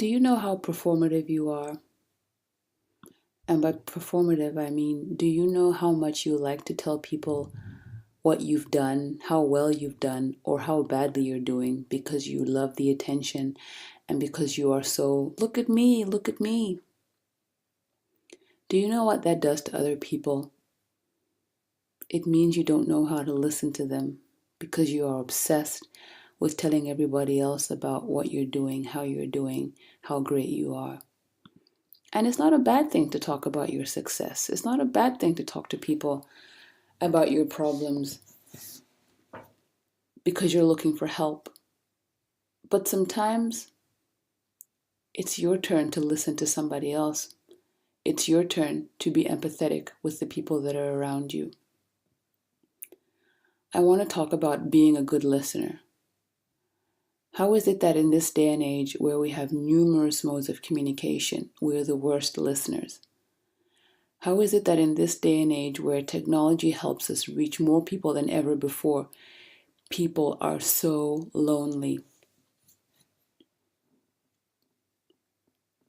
you know how performative you are? And by performative, I mean, do you know how much you like to tell people what you've done, how well you've done, or how badly you're doing because you love the attention and because you are so, look at me, look at me. Do you know what that does to other people? It means you don't know how to listen to them because you are obsessed with telling everybody else about what you're doing, how great you are. And it's not a bad thing to talk about your success. It's not a bad thing to talk to people about your problems because you're looking for help. But sometimes it's your turn to listen to somebody else. It's your turn to be empathetic with the people that are around you. I want to talk about being a good listener. How is it that in this day and age where we have numerous modes of communication, we're the worst listeners? How is it that in this day and age where technology helps us reach more people than ever before, people are so lonely?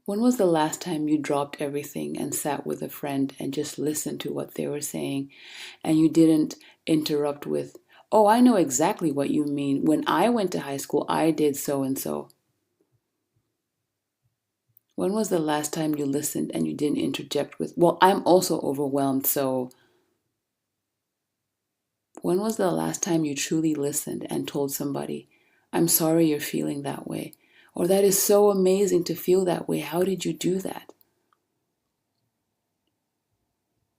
When was the last time you dropped everything and sat with a friend and just listened to what they were saying and you didn't interrupt with, "Oh, I know exactly what you mean. When I went to high school, I did so and so." When was the last time you listened and you didn't interject with, "Well, I'm also overwhelmed, so..." When was the last time you truly listened and told somebody, "I'm sorry you're feeling that way," or "That is so amazing to feel that way. How did you do that?"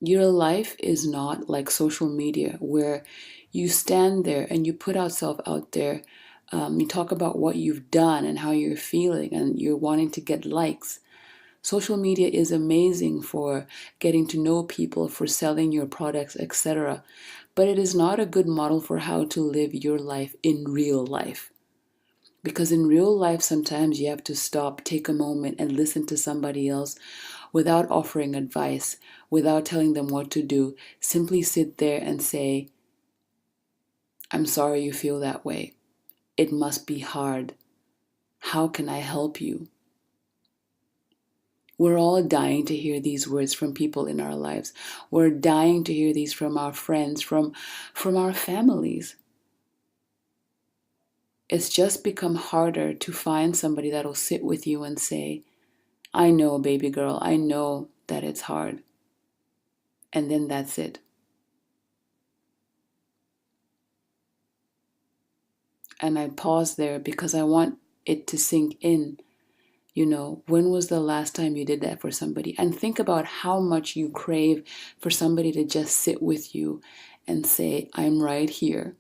Your life is not like social media where you stand there and you put yourself out there. You talk about what you've done and how you're feeling and you're wanting to get likes. Social media is amazing for getting to know people, for selling your products, etc. But it is not a good model for how to live your life in real life. Because in real life, sometimes you have to stop, take a moment, and listen to somebody else without offering advice, without telling them what to do. Simply sit there and say, "I'm sorry you feel that way. It must be hard. How can I help you?" We're all dying to hear these words from people in our lives. We're dying to hear these from our friends, from our families. It's just become harder to find somebody that'll sit with you and say, "I know, baby girl, I know that it's hard." And then that's it. And I pause there because I want it to sink in. When was the last time you did that for somebody? And think about how much you crave for somebody to just sit with you and say, "I'm right here.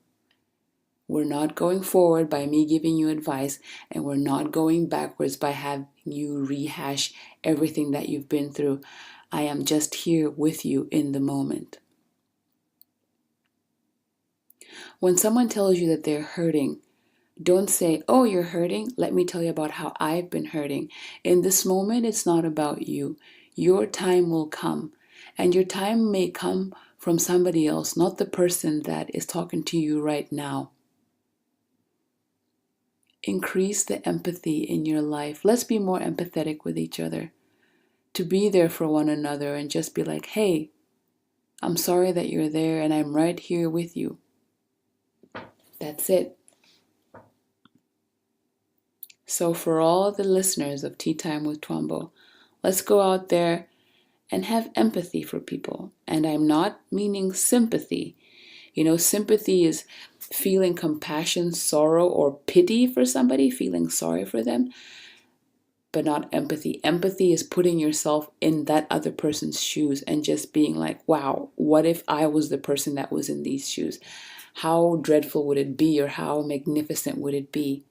We're not going forward by me giving you advice, and we're not going backwards by having you rehash everything that you've been through. I am just here with you in the moment." When someone tells you that they're hurting, don't say, "Oh, you're hurting? Let me tell you about how I've been hurting." In this moment, it's not about you. Your time will come, and your time may come from somebody else, not the person that is talking to you right now. Increase the empathy in your life. Let's be more empathetic with each other. To be there for one another and just be like, "Hey, I'm sorry that you're there and I'm right here with you." That's it. So for all the listeners of Tea Time with Twaambo, let's go out there and have empathy for people. And I'm not meaning sympathy. Sympathy is feeling compassion, sorrow, or pity for somebody, feeling sorry for them, but not empathy. Empathy is putting yourself in that other person's shoes and just being like, "Wow, what if I was the person that was in these shoes? How dreadful would it be, or how magnificent would it be?"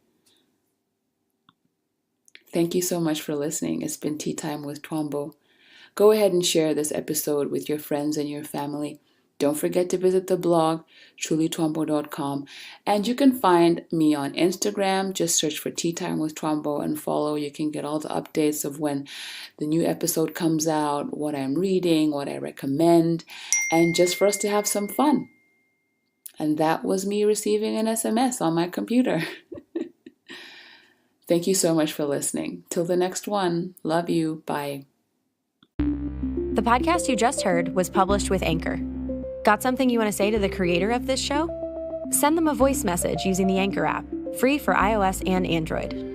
Thank you so much for listening. It's been Tea Time with Twaambo. Go ahead and share this episode with your friends and your family. Don't forget to visit the blog, trulytwaambo.com. And you can find me on Instagram. Just search for Tea Time with Twaambo and follow. You can get all the updates of when the new episode comes out, what I'm reading, what I recommend, and just for us to have some fun. And that was me receiving an SMS on my computer. Thank you so much for listening. Till the next one. Love you. Bye. The podcast you just heard was published with Anchor. Got something you want to say to the creator of this show? Send them a voice message using the Anchor app, free for iOS and Android.